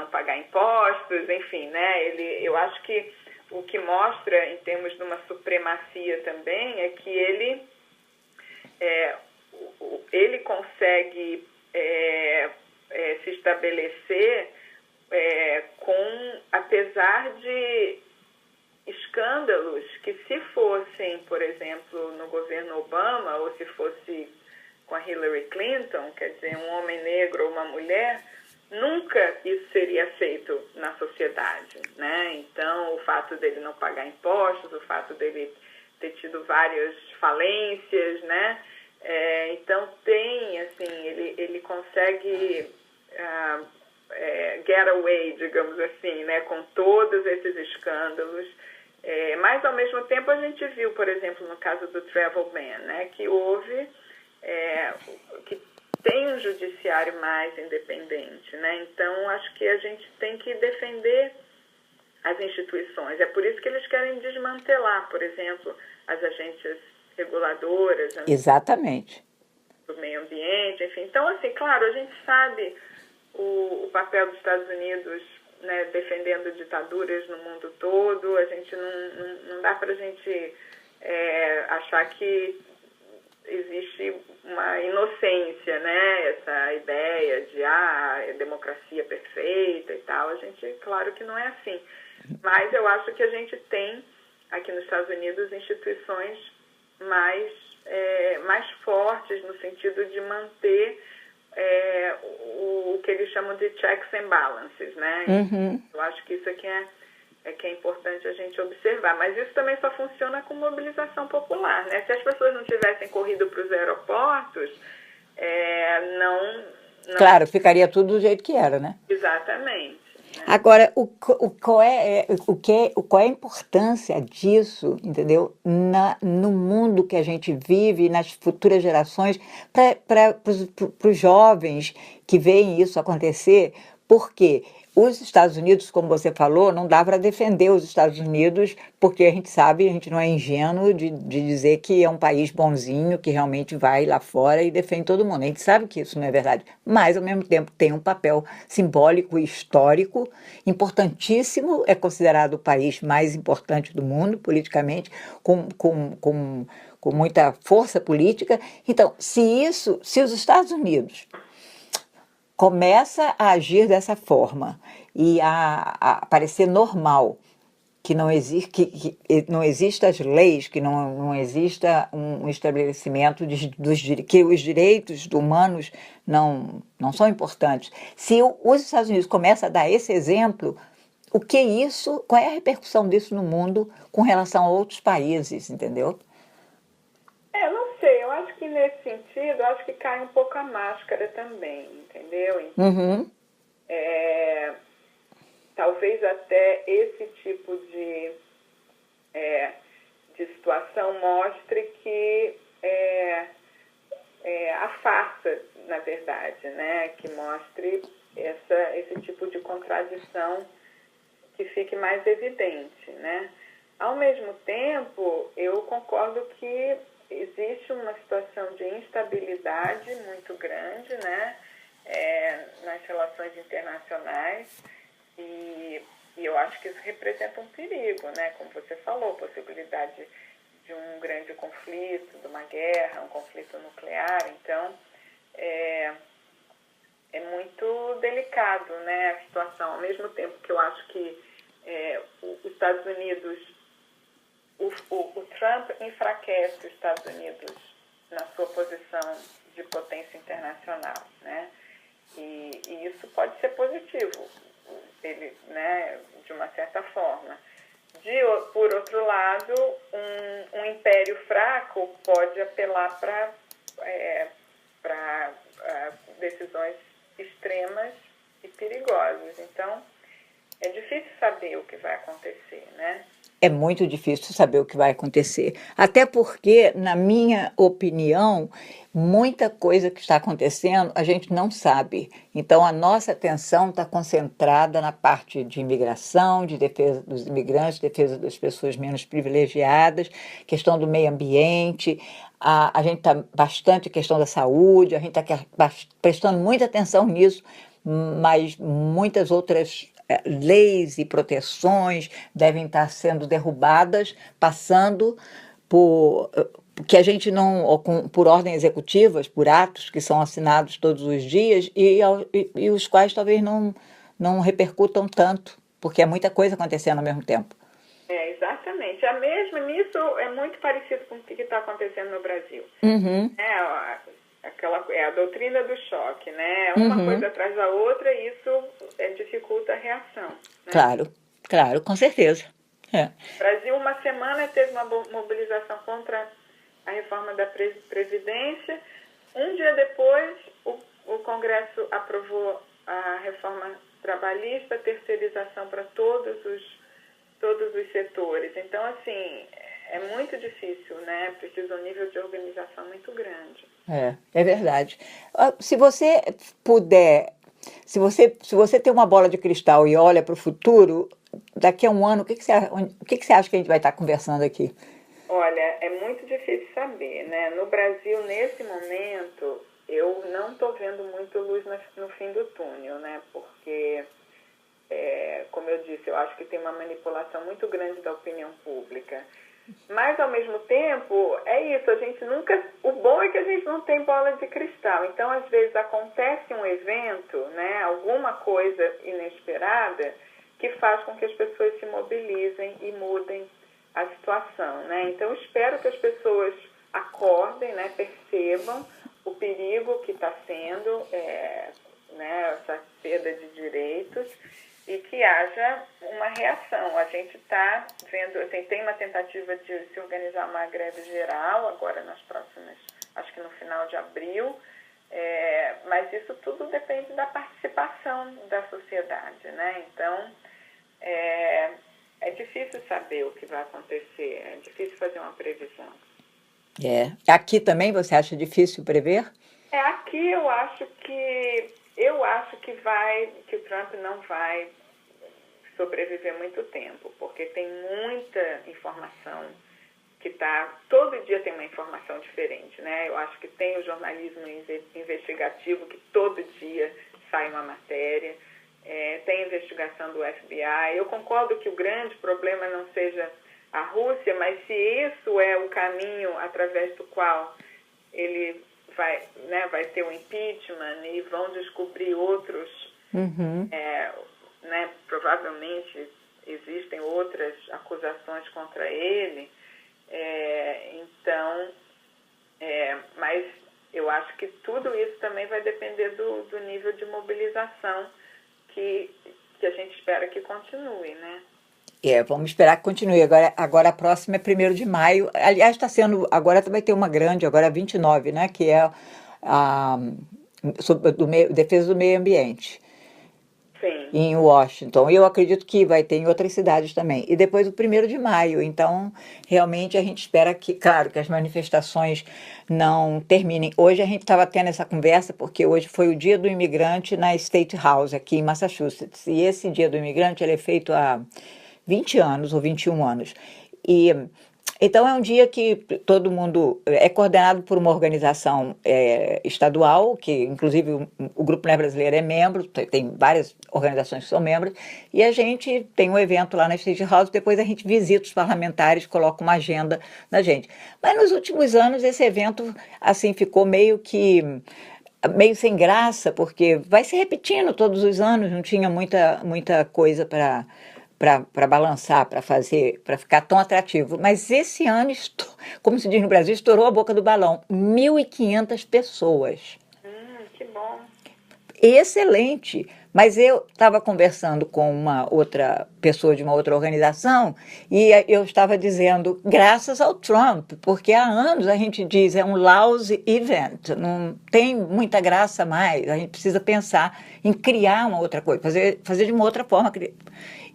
pagar impostos, enfim, né? Eu acho que o que mostra, em termos de uma supremacia também, é que ele consegue se estabelecer apesar de escândalos que, se fossem, por exemplo, no governo Obama, ou se fosse com a Hillary Clinton, quer dizer, um homem negro ou uma mulher, nunca isso seria feito na sociedade, né? Então, o fato dele não pagar impostos, o fato dele ter tido várias falências, né? Então, assim, ele consegue get away, digamos assim, né? Com todos esses escândalos. Mas, ao mesmo tempo, a gente viu, por exemplo, no caso do travel ban, né? Que houve... que tem um judiciário mais independente, né? Então, acho que a gente tem que defender as instituições. É por isso que eles querem desmantelar, por exemplo, as agências reguladoras. Exatamente. Do meio ambiente, enfim. Então, assim, claro, a gente sabe o papel dos Estados Unidos, né, defendendo ditaduras no mundo todo. A gente não dá para a gente achar que existe uma inocência, né? Essa ideia de democracia perfeita e tal. A gente, claro que não é assim. Mas eu acho que a gente tem, aqui nos Estados Unidos, instituições mais fortes no sentido de manter o que eles chamam de checks and balances, né? Uhum. Eu acho que isso aqui que é importante a gente observar. Mas isso também só funciona com mobilização popular, né? Se as pessoas não tivessem corrido para os aeroportos, não... Claro, ficaria tudo do jeito que era, né? Exatamente. Né? Agora, qual é a importância disso, entendeu? No mundo que a gente vive, nas futuras gerações, para os jovens que veem isso acontecer, porque os Estados Unidos, como você falou, não dá para defender os Estados Unidos, porque a gente sabe, a gente não é ingênuo de dizer que é um país bonzinho, que realmente vai lá fora e defende todo mundo. A gente sabe que isso não é verdade, mas, ao mesmo tempo, tem um papel simbólico e histórico importantíssimo, é considerado o país mais importante do mundo, politicamente, com muita força política. Então, se os Estados Unidos começa a agir dessa forma e a parecer normal que não existe, que não existam as leis, que não exista um estabelecimento que os direitos humanos não são importantes. Se os Estados Unidos começam a dar esse exemplo, qual é a repercussão disso no mundo com relação a outros países, entendeu? Eu não sei, eu acho que nesse sentido, eu acho que cai um pouco a máscara também, entendeu? Uhum. Talvez até esse tipo de situação mostre que a farsa, na verdade, né? Que mostre esse tipo de contradição que fique mais evidente, né? Ao mesmo tempo, eu concordo que existe uma situação de instabilidade muito grande, né? Nas relações internacionais e eu acho que isso representa um perigo, né? Como você falou, possibilidade de um grande conflito, de uma guerra, um conflito nuclear. Então, é muito delicado, né, a situação. Ao mesmo tempo que eu acho que os Estados Unidos, o Trump enfraquece os Estados Unidos na sua posição de potência internacional, né? E isso pode ser positivo, ele, né, de uma certa forma. Por outro lado, um império fraco pode apelar para decisões extremas e perigosas. Então, é difícil saber o que vai acontecer, né? É muito difícil saber o que vai acontecer. Até porque, na minha opinião, muita coisa que está acontecendo a gente não sabe. Então, a nossa atenção está concentrada na parte de imigração, de defesa dos imigrantes, defesa das pessoas menos privilegiadas, questão do meio ambiente. A gente está bastante questão da saúde, a gente está prestando muita atenção nisso, mas muitas outras leis e proteções devem estar sendo derrubadas, passando por que a gente não, por ordens executivas, por atos que são assinados todos os dias e os quais talvez não repercutam tanto, porque é muita coisa acontecendo ao mesmo tempo. Exatamente. Nisso é muito parecido com o que está acontecendo no Brasil. Uhum. A doutrina do choque, né? Uma coisa atrás da outra, e isso dificulta a reação. Né? Claro, com certeza. O Brasil, uma semana, teve uma mobilização contra a reforma da Previdência. Um dia depois, o Congresso aprovou a reforma trabalhista, a terceirização para todos os setores. Então, assim, é muito difícil, né? Precisa um nível de organização muito grande. É verdade. Se você puder, se você tem uma bola de cristal e olha para o futuro, daqui a um ano, o que você acha que a gente vai estar conversando aqui? Olha, é muito difícil saber, né? No Brasil, nesse momento, eu não estou vendo muito luz no fim do túnel, né? Porque, como eu disse, eu acho que tem uma manipulação muito grande da opinião pública. Mas, ao mesmo tempo, é isso, o bom é que a gente não tem bola de cristal. Então, às vezes, acontece um evento, né, alguma coisa inesperada, que faz com que as pessoas se mobilizem e mudem a situação, né? Então, espero que as pessoas acordem, né, percebam o perigo que está sendo, né, essa perda de direitos, e que haja uma reação. A gente está vendo, tem uma tentativa de se organizar uma greve geral, agora nas próximas, acho que no final de abril, mas isso tudo depende da participação da sociedade, né? Então, é difícil saber o que vai acontecer, é difícil fazer uma previsão. Aqui também você acha difícil prever? Aqui eu acho que o Trump não vai sobreviver muito tempo, porque tem muita informação todo dia tem uma informação diferente, né? Eu acho que tem o jornalismo investigativo, que todo dia sai uma matéria, tem a investigação do FBI. Eu concordo que o grande problema não seja a Rússia, mas se isso é o caminho através do qual ele vai ter um impeachment e vão descobrir outros, né, provavelmente existem outras acusações contra ele. Mas eu acho que tudo isso também vai depender do nível de mobilização que a gente espera que continue, né? Vamos esperar que continue. Agora a próxima é 1º de maio. Aliás, está sendo. Agora vai ter uma grande, agora 29, né? Que é a defesa do meio ambiente. Sim. Em Washington. Eu acredito que vai ter em outras cidades também. E depois o 1º de maio. Então, realmente a gente espera que, claro, que as manifestações não terminem. Hoje a gente estava tendo essa conversa porque hoje foi o Dia do Imigrante na State House, aqui em Massachusetts. E esse Dia do Imigrante ele é feito há 20 anos ou 21 anos. Então é um dia que todo mundo é coordenado por uma organização estadual, que inclusive o Grupo Mulher Brasileira é membro, tem várias organizações que são membros, e a gente tem um evento lá na State House, depois a gente visita os parlamentares, coloca uma agenda na gente. Mas nos últimos anos esse evento assim ficou meio sem graça, porque vai se repetindo todos os anos, não tinha muita coisa para balançar, para fazer, para ficar tão atrativo. Mas esse ano, como se diz no Brasil, estourou a boca do balão. 1.500 pessoas. Que bom. Excelente. Mas eu estava conversando com uma outra pessoa de uma outra organização e eu estava dizendo, graças ao Trump, porque há anos a gente diz, é um lousy event, não tem muita graça mais, a gente precisa pensar em criar uma outra coisa, fazer de uma outra forma.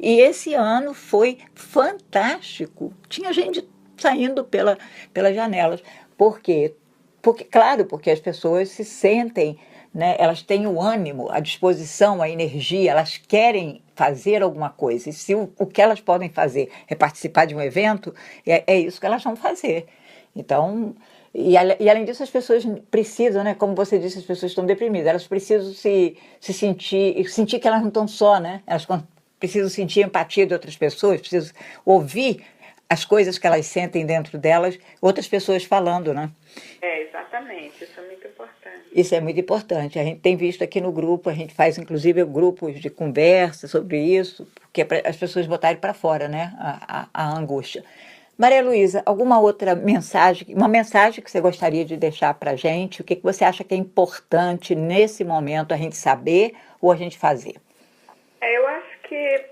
E esse ano foi fantástico, tinha gente saindo pelas janelas. Por quê? Porque as pessoas se sentem, né, elas têm o ânimo, a disposição, a energia, elas querem fazer alguma coisa. E se o que elas podem fazer é participar de um evento, é isso que elas vão fazer. Então, e além disso, as pessoas precisam, né, como você disse, as pessoas estão deprimidas, elas precisam se sentir que elas não estão só, né? Elas precisam sentir empatia de outras pessoas, precisam ouvir as coisas que elas sentem dentro delas, outras pessoas falando, né? Exatamente, isso é muito importante. Isso é muito importante. A gente tem visto aqui no grupo, a gente faz inclusive grupos de conversa sobre isso, porque é para as pessoas botarem para fora, né, a angústia. Maria Luísa, alguma outra mensagem, uma mensagem que você gostaria de deixar para a gente? O que você acha que é importante nesse momento a gente saber ou a gente fazer? Eu acho que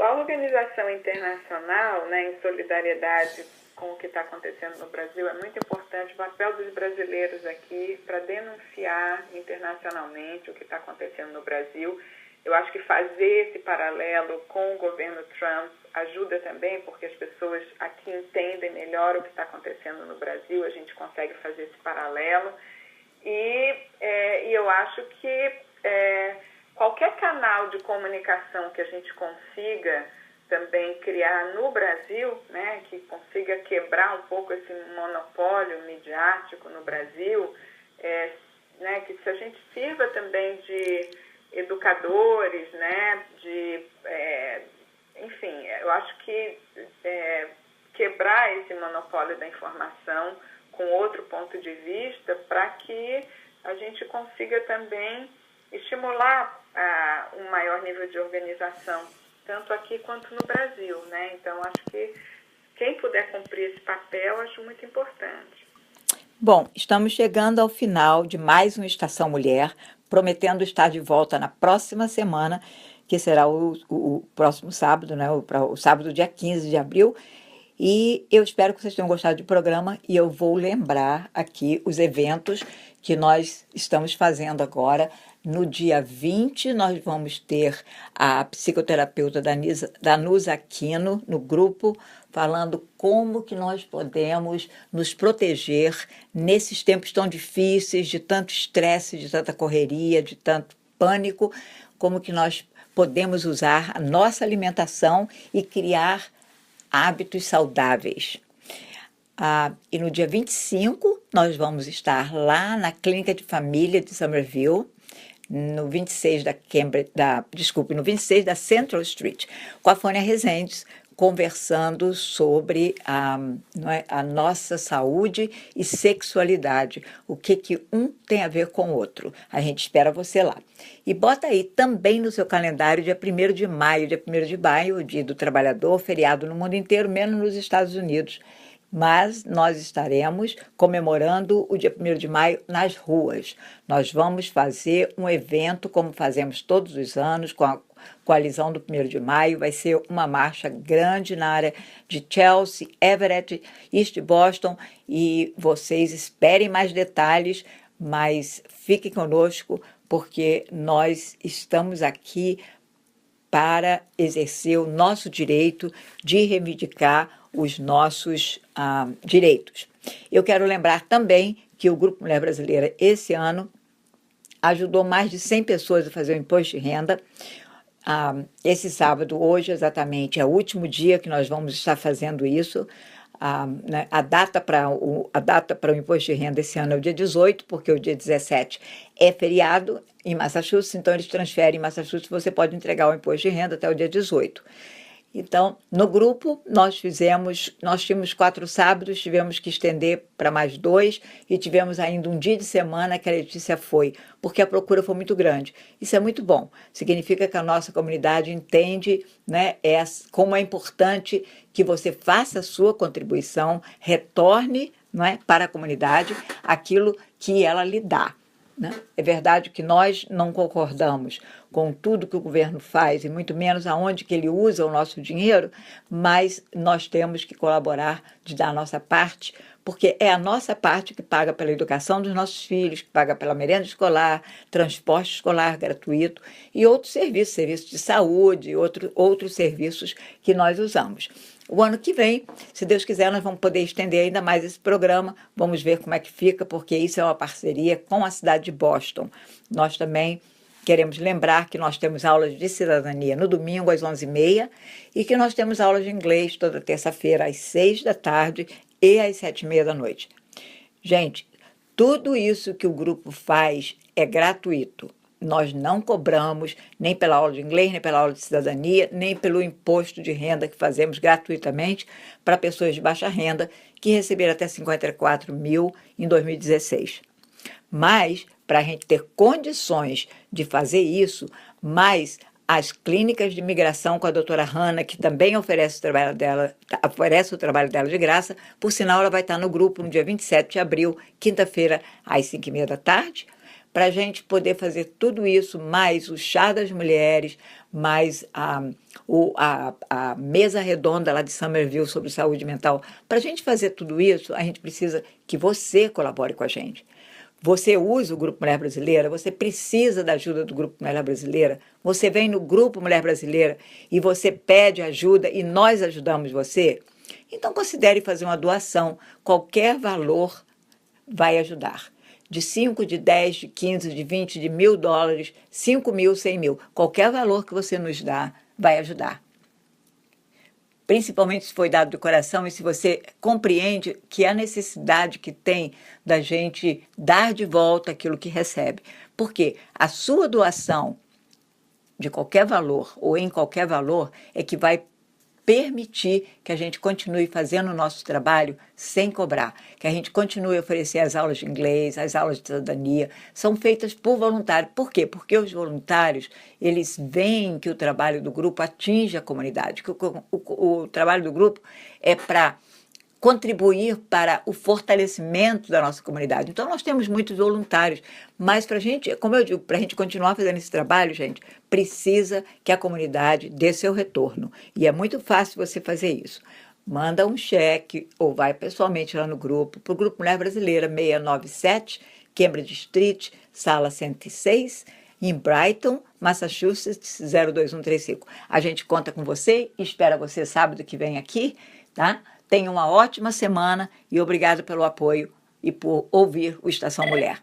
a organização internacional, né, em solidariedade com o que está acontecendo no Brasil, é muito importante. O papel dos brasileiros aqui para denunciar internacionalmente o que está acontecendo no Brasil. Eu acho que fazer esse paralelo com o governo Trump ajuda também, porque as pessoas aqui entendem melhor o que está acontecendo no Brasil, a gente consegue fazer esse paralelo. E eu acho que qualquer canal de comunicação que a gente consiga também criar no Brasil, né, que consiga quebrar um pouco esse monopólio midiático no Brasil, né, que se a gente sirva também de educadores, né, enfim, eu acho que quebrar esse monopólio da informação com outro ponto de vista para que a gente consiga também estimular um maior nível de organização, tanto aqui quanto no Brasil, né? Então, acho que quem puder cumprir esse papel, acho muito importante. Bom, estamos chegando ao final de mais uma Estação Mulher, prometendo estar de volta na próxima semana, que será o próximo sábado, né? O sábado, dia 15 de abril. E eu espero que vocês tenham gostado do programa e eu vou lembrar aqui os eventos que nós estamos fazendo agora. No dia 20, nós vamos ter a psicoterapeuta Danusa Aquino no grupo, falando como que nós podemos nos proteger nesses tempos tão difíceis, de tanto estresse, de tanta correria, de tanto pânico, como que nós podemos usar a nossa alimentação e criar hábitos saudáveis. E no dia 25, nós vamos estar lá na Clínica de Família de Somerville, no 26 da Central Street, com a Fônia Rezendes, conversando sobre a nossa saúde e sexualidade, o que um tem a ver com o outro. A gente espera você lá. E bota aí também no seu calendário dia 1º de maio, o Dia do Trabalhador, feriado no mundo inteiro, menos nos Estados Unidos. Mas nós estaremos comemorando o dia 1º de maio nas ruas. Nós vamos fazer um evento, como fazemos todos os anos, com a coalizão do 1º de maio. Vai ser uma marcha grande na área de Chelsea, Everett, East Boston, e vocês esperem mais detalhes, mas fiquem conosco, porque nós estamos aqui para exercer o nosso direito de reivindicar os nossos direitos. Eu quero lembrar também que o Grupo Mulher Brasileira, esse ano, ajudou mais de 100 pessoas a fazer o imposto de renda. Esse sábado, hoje exatamente, é o último dia que nós vamos estar fazendo isso. A data para o imposto de renda esse ano é o dia 18, porque o dia 17 é feriado em Massachusetts, então eles transferem em Massachusetts, você pode entregar o imposto de renda até o dia 18. Então, no grupo, nós tínhamos 4 sábados, tivemos que estender para mais 2 e tivemos ainda um dia de semana que a Letícia foi, porque a procura foi muito grande. Isso é muito bom, significa que a nossa comunidade entende, né, como é importante que você faça a sua contribuição, retorne, né, para a comunidade aquilo que ela lhe dá. Né? É verdade que nós não concordamos com tudo que o governo faz, e muito menos aonde que ele usa o nosso dinheiro, mas nós temos que colaborar, de dar a nossa parte, porque é a nossa parte que paga pela educação dos nossos filhos, que paga pela merenda escolar, transporte escolar gratuito e outros serviços de saúde, outros serviços que nós usamos. O ano que vem, se Deus quiser, nós vamos poder estender ainda mais esse programa. Vamos ver como é que fica, porque isso é uma parceria com a cidade de Boston. Nós também queremos lembrar que nós temos aulas de cidadania no domingo às 11h30 e que nós temos aulas de inglês toda terça-feira às 6 da tarde e às 7h30 da noite. Gente, tudo isso que o grupo faz é gratuito. Nós não cobramos nem pela aula de inglês, nem pela aula de cidadania, nem pelo imposto de renda que fazemos gratuitamente para pessoas de baixa renda que receberam até 54 mil em 2016. Mas, para a gente ter condições de fazer isso, mais as clínicas de imigração com a doutora Hanna, que também oferece o trabalho dela de graça, por sinal ela vai estar no grupo no dia 27 de abril, quinta-feira, às 5h30 da tarde, para a gente poder fazer tudo isso, mais o chá das mulheres, mais a mesa redonda lá de Somerville sobre saúde mental. Para a gente fazer tudo isso, a gente precisa que você colabore com a gente. Você usa o Grupo Mulher Brasileira, você precisa da ajuda do Grupo Mulher Brasileira, você vem no Grupo Mulher Brasileira e você pede ajuda e nós ajudamos você, então considere fazer uma doação. Qualquer valor vai ajudar. De 5, de 10, de 15, de 20, de $1.000, 5 mil, 100 mil. Qualquer valor que você nos dá vai ajudar. Principalmente se foi dado do coração e se você compreende que a necessidade que tem da gente dar de volta aquilo que recebe. Porque a sua doação de qualquer valor ou em qualquer valor é que vai permitir que a gente continue fazendo o nosso trabalho sem cobrar, que a gente continue a oferecer as aulas de inglês, as aulas de cidadania, são feitas por voluntário. Por quê? Porque os voluntários, eles veem que o trabalho do grupo atinge a comunidade, que o trabalho do grupo é para contribuir para o fortalecimento da nossa comunidade. Então, nós temos muitos voluntários, mas para a gente, como eu digo, para a gente continuar fazendo esse trabalho, gente, precisa que a comunidade dê seu retorno. E é muito fácil você fazer isso. Manda um cheque ou vai pessoalmente lá no grupo, para o Grupo Mulher Brasileira 697, Cambridge Street, sala 106, em Brighton, Massachusetts, 02135. A gente conta com você e espera você sábado que vem aqui, tá? Tenha uma ótima semana e obrigado pelo apoio e por ouvir o Estação Mulher.